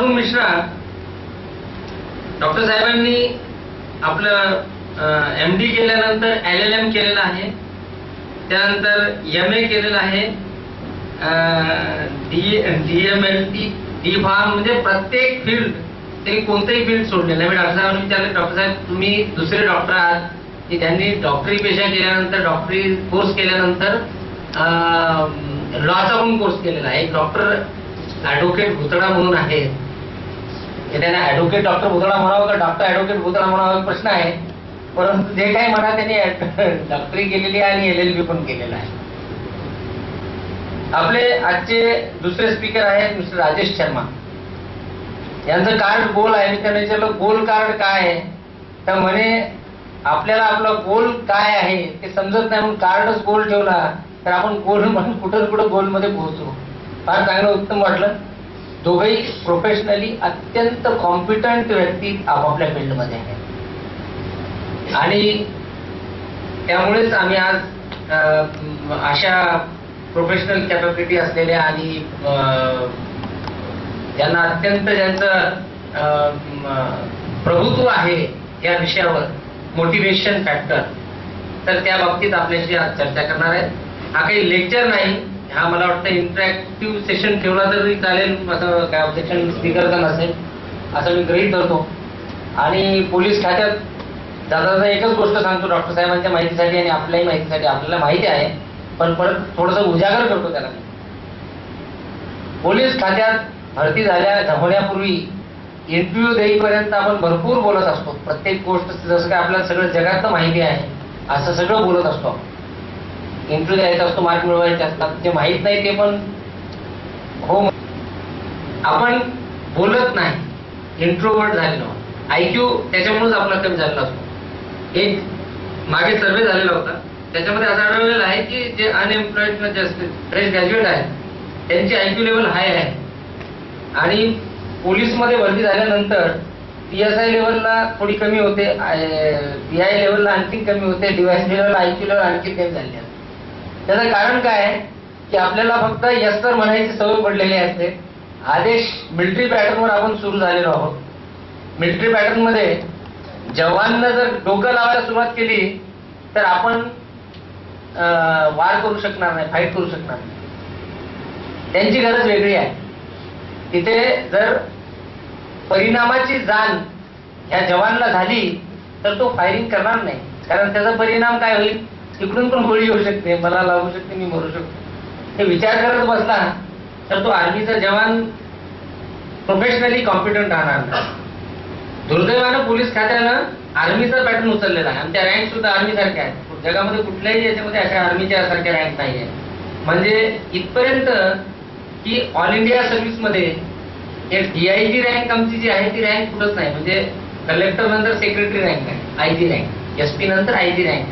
Arun Mishra doctor साहेबांनी आपलं MD केल्यानंतर LLM केलेलं आहे, त्यानंतर MA केलेलं आहे, DMLT, D.Pharm, म्हणजे प्रत्येक फील्ड त्यांनी कोणतेही फील्ड सोडले नाही. मी डॉक्टर साहेबांनी विचारले, डॉक्टर साहेब तुम्ही दुसरे डॉक्टर आहात की त्यांनी डॉक्टरी पेशा केल्यानंतर डॉक्टरी कोर्स केल्यानंतर लॉचा पण कोर्स केलेला आहे. एक डॉक्टर ॲडव्होकेट भुतडा म्हणून आहे, त्यांना ॲडव्होकेट डॉक्टर भुतडा म्हणावं का डॉक्टर ॲडव्होकेट भुतडा म्हणावं प्रश्न आहे, परंतु जे काही म्हणा त्यांनी डॉक्टरी केलेली आहे आणि LLB पण केलेला आहे. आपले आजचे दुसरे स्पीकर आहेत मिस्टर राजेश शर्मा. यांचं कार्ड गोल आहे. मी त्यांना विचारलं गोल कार्ड काय आहे, तर म्हणे आपल्याला आपलं गोल काय आहे ते समजत नाही म्हणून कार्डच गोल ठेवला तर आपण गोल म्हणून कुठं गोलमध्ये पोहोचू. फार चांगलं उत्तम वाटलं. दोघंही प्रोफेशनली अत्यंत कॉम्पिटंट व्यक्ती आपापल्या फील्डमध्ये आहेत आणि त्यामुळेच आम्ही आज अशा प्रोफेशनल कॅपॅबिलिटी असलेल्या आणि ज्यांना अत्यंत ज्यांचं प्रभुत्व आहे या विषयावर मोटिवेशन फॅक्टर, तर त्या बाबतीत आपल्याशी आज चर्चा करणार आहे. हा काही लेक्चर नाही, हा मला वाटतं इंटरॅक्टिव्ह सेशन ठेवला तरी चालेल, असं काय ऑब्जेक्शन स्पीकरचा नसेल असं मी गृहीत धरतो. आणि पोलीस खात्यात जाता एकच गोष्ट सांगतो डॉक्टर साहेबांच्या माहितीसाठी आणि आपल्याही माहितीसाठी. आपल्याला माहिती आहे पण परत थोडंसं उजागर करतो त्याला. पोलीस खात्यात भरती होण्यापूर्वी इंटरव्ह्यू देईपर्यंत आपण भरपूर बोलत असतो. प्रत्येक गोष्ट जसं काय आपल्याला सगळं जगातलं माहिती आहे असं सगळं बोलत असतो. इंटरव्ह्यू द्यायचा असतो, मार्क मिळवायचे असतात, जे माहीत नाही ते पण हो आपण बोलत नाही. इंट्रोवर्ट झालेलो IQ त्याच्यामुळेच आपला कमी झालेला असतो. एक मागे सर्वे झालेला होता, त्याच्यामध्ये असं आढळलेलं आहे की जे अनएम्प्लॉईड फ्रेश ग्रॅज्युएट आहेत त्यांची IQ लेवल हाय आहे आणि पोलीसमध्ये भरती झाल्यानंतर PSI लेवलला थोडी कमी होते, PI लेवलला आणखी कमी होते, DYSP लेवलला IQ लेवल आणखी कमी झाली आहे. त्याचं कारण काय आहे की आपल्याला फक्त यस सर म्हणायची सवय पडलेली असते. आदेश मिलिटरी पॅटर्नवर आपण सुरू झालेलो आहोत. मिलिटरी पॅटर्न मध्ये जवाननं जर डोकं लावायला सुरुवात केली तर आपण वार करू शकणार नाही, फाईट करू शकणार नाही. त्यांची गरज वेगळी आहे. तिथे जर परिणामाची जाण ह्या जवानला झाली तर तो फायरिंग करणार नाही, कारण त्याचा परिणाम काय होईल, तिकडून पण गोळी येऊ शकते, मला लागू शकते, मी मरू शकतो. हे विचार करत बसला तर तो आर्मीचा जवान प्रोफेशनली कॉम्पिटंट राहणार नाही. दुर्दैवानं पोलीस खात्यानं आर्मीचा पॅटर्न उचललेला आहे. आमच्या रँक सुद्धा आर्मी सारख्या आहेत. जगामध्ये कुठल्याही याच्यामध्ये अशा आर्मीच्या सारख्या रँक नाही आहे. म्हणजे इथपर्यंत की ऑल इंडिया सर्व्हिस मध्ये एक DIG रँक आमची जी आहे ती रँक कुठंच नाही. म्हणजे कलेक्टर नंतर सेक्रेटरी रँक आहे, IG रँक, SP नंतर IG रँक.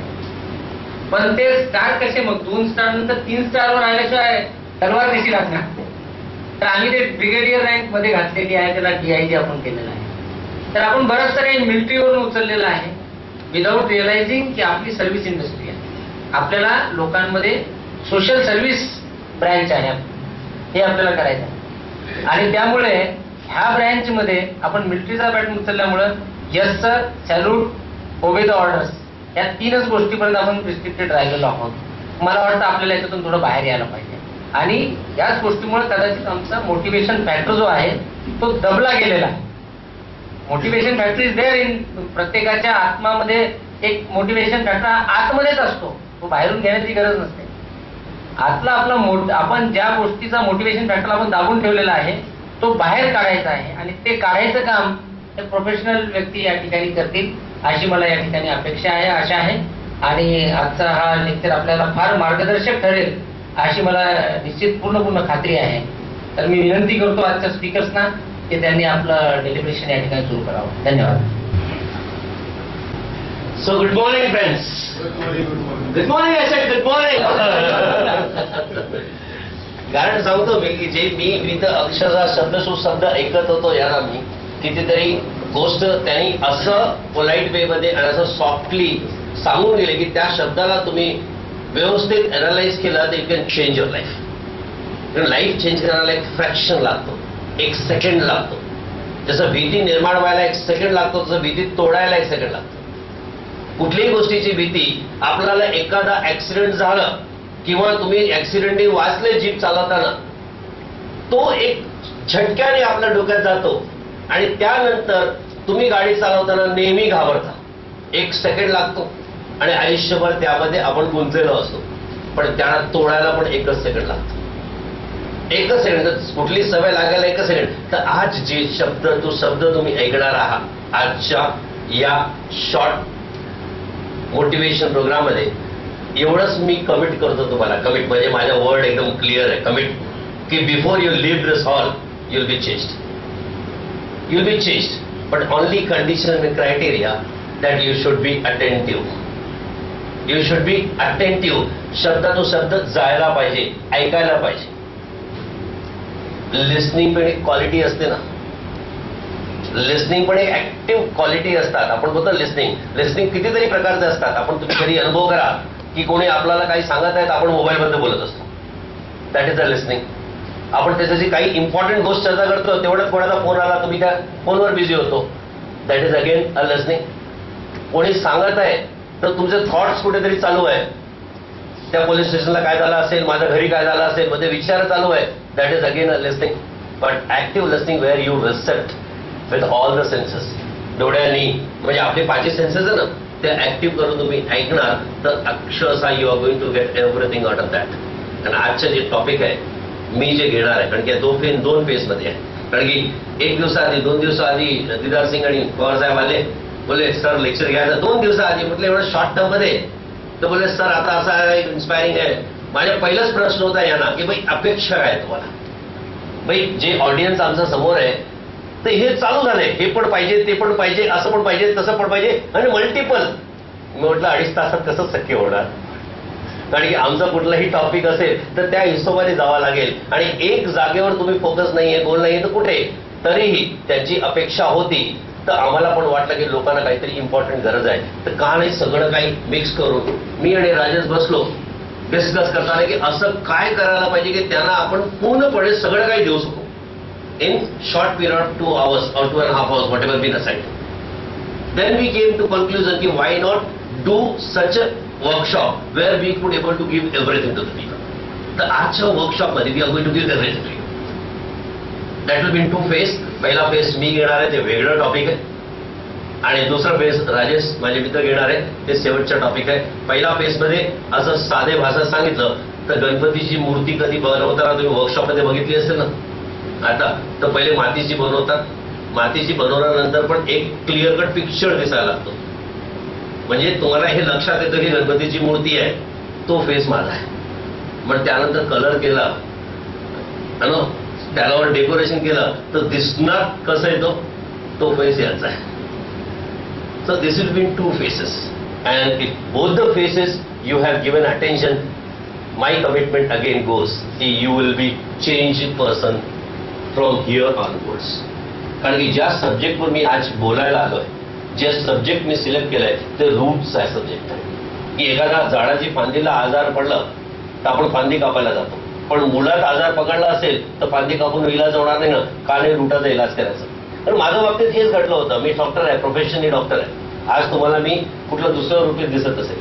पण ते स्टार कसे मग 2 स्टार नंतर 3 स्टारवर आल्याशिवाय तलवार कशी लागणार. तर आम्ही ते ब्रिगेडियर रँक मध्ये घातलेली आहे, त्याला DIG आपण केलेला आहे. तर आपण बरंचसं काही मिलिटरीवरून उचललेलं आहे विदाऊट रिअलायझिंग की आपली सर्व्हिस इंडस्ट्री आहे. आपल्याला लोकांमध्ये सोशल सर्व्हिस ब्रँच आहे, हे आपल्याला करायचं आहे. आणि त्यामुळे ह्या ब्रँच मध्ये आपण मिलिटरीचा पॅटर्न उचलल्यामुळं yes sir, salute, obey the orders या 3च गोष्टीपर्यंत आपण रिस्ट्रिक्टेड राहिलेलो आहोत. मला वाटतं आपल्याला याच्यातून थोडं बाहेर यायला पाहिजे आणि याच गोष्टीमुळे कदाचित आमचा मोटिवेशन फॅक्टर जो आहे तो दबला गेलेला आहे. Motivation factor is there in प्रत्येकाच्या आत्मामध्ये. एक मोटिवेशन फॅक्टर आतमध्येच असतो, तो बाहेरून घेण्याची गरज नसते. आतला आपला आपण ज्या गोष्टीचा मोटिवेशन फॅक्टर आपण दाबून ठेवलेला आहे तो बाहेर काढायचा आहे आणि ते काढायचं काम हे प्रोफेशनल व्यक्ती या ठिकाणी करतील अशी मला या ठिकाणी अपेक्षा आहे, आशा आहे. आणि आजचा हा लेक्चर आपल्याला फार मार्गदर्शक ठरेल अशी मला निश्चित पूर्ण खात्री आहे. तर मी विनंती करतो आजच्या स्पीकर्सना की त्यांनी आपलं डेलिब्रेशन या ठिकाणी सुरू करावं. धन्यवाद. So good morning friends. Good morning. I said good morning. कारण सांगतो मी की जे मी इथं अक्षरशः शब्द सुशब्द ऐकत होतो याला मी कितीतरी गोष्ट त्यांनी असं पोलाइट वे मध्ये आणि असं सॉफ्टली सांगून गेले की त्या शब्दाला तुम्ही व्यवस्थित अनालाइज केला तर you can change your life. Life change करायला एक फ्रॅक्शन लागतो, 1 सेकंड लागतो. जसं भीती निर्माण व्हायला 1 सेकंड लागतो तसं भीती तोडायला 1 सेकंड लागतो. कुठलीही गोष्टीची भीती, आपल्याला एखादा ऍक्सिडेंट झालं किंवा तुम्ही ऍक्सिडेंटने वाचले जीप चालवताना, तो एक झटक्याने आपल्या डोक्यात जातो आणि त्यानंतर तुम्ही गाडी चालवताना नेहमी घाबरता. 1 सेकंड लागतो आणि आयुष्यभर त्यामध्ये आपण गुंतलेलो असतो. पण त्याला तोडायला पण 1च सेकंड लागतो. 1च सेकंड. कुठली सवय लागायला 1च सेकंड. तर आज जे शब्द तुम्ही ऐकणार आहात आजच्या या शॉर्ट मोटिवेशन प्रोग्राम मध्ये, एवढंच मी कमिट करतो तुम्हाला. कमिट म्हणजे माझा वर्ड एकदम क्लिअर आहे. कमिट की before you leave this hall you will be changed. You will be changed. But only condition and criteria that you should be attentive. You should be attentive. शब्द तो शब्द जायला पाहिजे, ऐकायला पाहिजे. लिस्निंग पण एक क्वालिटी असते ना. लिस्निंग पण एक ऍक्टिव्ह क्वालिटी असतात. आपण बोलतो लिस्निंग कितीतरी प्रकारचे असतात. आपण तुम्ही कधी अनुभव करा की कोणी आपल्याला काही सांगत आहेत, आपण मोबाईल मध्ये बोलत असतो. That is a listening. आपण त्याच्याची काही इम्पॉर्टंट गोष्ट चर्चा करतो, तेवढ्यात कोणाचा फोन आला, तुम्ही त्या फोनवर बिझी होतो. That is again a listening. कोणी सांगत आहे तर तुमचे थॉट्स कुठेतरी चालू आहे. त्या पोलीस स्टेशनला काय झालं असेल, माझ्या घरी काय झालं असेल, मध्ये विचार चालू आहे. That is again a listening. But active listening where you receive with all the senses. डोळ्यांनी म्हणजे आपले 5 सेन्सेस आहे ना, ते ऍक्टिव्ह करून तुम्ही ऐकणार तर अक्षरशः you are going to get everything out of that. आणि आजचं जे टॉपिक आहे मी जे घेणार आहे, कारण की 2 फेजमध्ये आहे. कारण की 1 दिवसाआधी 2 दिवसाआधी दिदार सिंग आणि पवार साहेब आले, बोले सर लेक्चर घ्यायचं. 2 दिवसाआधी म्हटलं एवढं शॉर्ट टर्म मध्ये, तर बोले सर आता असं आहे, इन्स्पायरिंग आहे. माझा पहिलाच प्रश्न होता यांना की भाई अपेक्षा काय तुम्हाला, भाई जे ऑडियन्स आमच्या समोर आहे तर हे चालू झालंय, हे पण पाहिजे, ते पण पाहिजे, असं पण पाहिजे, तसं पण पाहिजे आणि मल्टिपल. मी म्हटलं 2.5 तासात कसं शक्य होणार. कारण की आमचा कुठलाही टॉपिक असेल तर त्या हिशोबाने जावं लागेल आणि एक जागेवर तुम्ही फोकस नाहीये, गोल नाहीये तर कुठे. तरीही त्यांची अपेक्षा होती, तर आम्हाला पण वाटलं की लोकांना काहीतरी इम्पॉर्टंट गरज आहे, तर का नाही सगळं काही मिक्स करून मी आणि राजेश बसलो डिस्कस करताना की असं काय करायला पाहिजे की त्यांना आपण पूर्णपणे सगळं काही देऊ शकू in short period of 2 hours or 2.5 hours, whatever been assigned. Then we came to conclusion ki why not do such a workshop where we could able to give everything to the people. तर आजच्या workshop मध्ये we are going to give everything to you. That will be in 2 phases. पहिला phase मी घेणार आहे, ते वेगळं topic आहे. आणि दुसरा फेज राजेश माझे मित्र घेणार आहे, ते शेवटचा टॉपिक आहे. पहिला फेज मध्ये असं साधे भाषेत सांगितलं तर गणपतीची मूर्ती कधी बनवताना तुम्ही वर्कशॉप मध्ये बघितली असेल ना. आता तर पहिले मातीची बनवतात. मातीची बनवल्यानंतर पण एक क्लिअर कट पिक्चर दिसायला लागतो. म्हणजे तुम्हाला हे लक्षात येतं की गणपतीची मूर्ती आहे. तो फेस माझा आहे. मग त्यानंतर कलर केला आणि त्यावर डेकोरेशन केलं तर दिसणार कसं येतो, तो फेस याचा आहे. So this will be in 2 phases, and if both the phases you have given attention, my commitment again goes that you will be changed person from here onwards. कारण की ज्या सब्जेक्टवर मी आज बोलायला आलोय, जे सब्जेक्ट मी सिलेक्ट केलंय ते रूट्स आहे सब्जेक्ट आहे. की एखादा झाडाची फांदीला आजार पडला तर आपण फांदी कापायला जातो, पण मुळात आजार पकडला असेल तर फांदी कापून इलाज होणार नाही ना, का नाही रूटाचा इलाज करायचा. तर माझ्या बाबतीत हेच घडलं होतं. मी डॉक्टर आहे, प्रोफेशनली डॉक्टर आहे. आज तुम्हाला मी कुठलं दुसरं रूपीत दिसत असेल.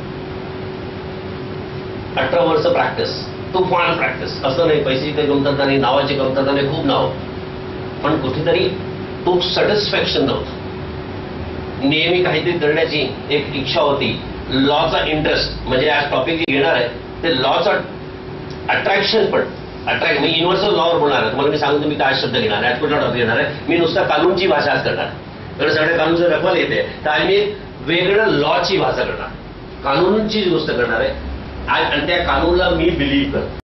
18 वर्ष प्रॅक्टिस, तुफान प्रॅक्टिस. असं नाही पैशाची काही कमतरता नाही, नावाची कमतरता नाही, खूप नाव, पण कुठेतरी तो सॅटिस्फॅक्शन नव्हतं. नेहमी काहीतरी करण्याची एक इच्छा होती. लॉचा इंटरेस्ट म्हणजे आज टॉपिक जे घेणार आहे ते लॉचा अट्रॅक्शन पण मी युनिव्हर्सल लॉवर बोलणार आहे. तुम्हाला मी सांगतो मी काय शब्द घेणार आहे, कुठला टॉपिक घेणार आहे. मी नुसता कानूनची भाषा आज करणार आहे. तर सगळ्या कानूनचं रखवाल येते तर आम्ही वेगळं लॉची भाषा करणार, कानूनची गोष्ट करणार आहे. आणि त्या कानूनला मी बिलीव्ह करतो.